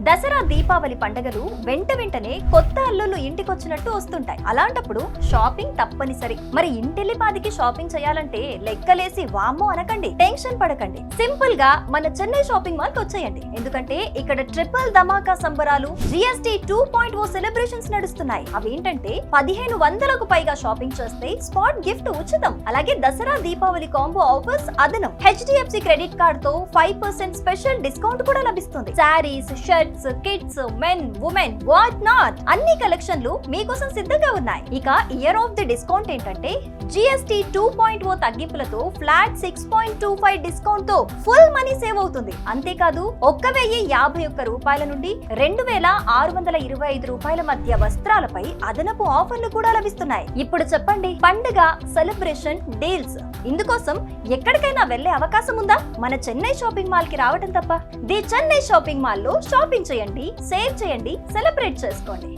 దసరా దీపావళి పండుగలు వెంటనే కొత్త అల్లుళ్ళు ఇంటికొచ్చినట్టు వస్తుంటాయి. అలాంటప్పుడు షాపింగ్ తప్పనిసరి. మరి ఇంటిల్లిపాదికి షాపింగ్ చేయాలంటే లెక్కలేసి వామ్మో అనకండి, టెన్షన్ పడకండి. సింపుల్ గా మన చెన్నై షాపింగ్ మాల్ కి వచ్చేయండి. ఎందుకంటే ఇక్కడ ట్రిపుల్ ధమాకా సంబరాలు, GST 2.0 సెలబ్రేషన్స్ నడుస్తున్నాయి. అవేంటంటే 1500కు పైగా షాపింగ్ చేస్తే స్పాట్ గిఫ్ట్ ఉచితం. అలాగే దసరా దీపావళి కాంబో ఆఫర్స్ అదనం. HDFC క్రెడిట్ కార్డ్ తో 5% స్పెషల్ డిస్కౌంట్ కూడా లభిస్తుంది. Saris, shirts, kids, men, women, what not అన్ని కలెక్షన్లు మీకోసం సిద్ధంగా ఉన్నాయి. ఇక ఇయర్ ఆఫ్ ది డిస్కౌంట్ ఏంటంటే GST 2.0 తగ్గింపులతో ఫ్లాట్ 6.25 డిస్కౌంట్ తో ఫుల్ మనీ సేవ్ అవుతుంది. అంతేకాదు 1051 రూపాయల నుండి 2625 రూపాయల మధ్య వస్త్రాలపై అదనపు ఆఫర్లు కూడా లభిస్తున్నాయి. ఇప్పుడు చెప్పండి, పండుగ సెలబ్రేషన్ డీల్స్ ఇందుకోసం ఎక్కడికైనా వెళ్లే అవకాశం ఉందా? మన చెన్నై షాపింగ్ మాల్ కి రావడం తప్ప. ది చెన్నై షాపింగ్ మాల్ లో షాపింగ్ చేయండి, సేవ్ చేయండి, సెలబ్రేట్ చేసుకోండి.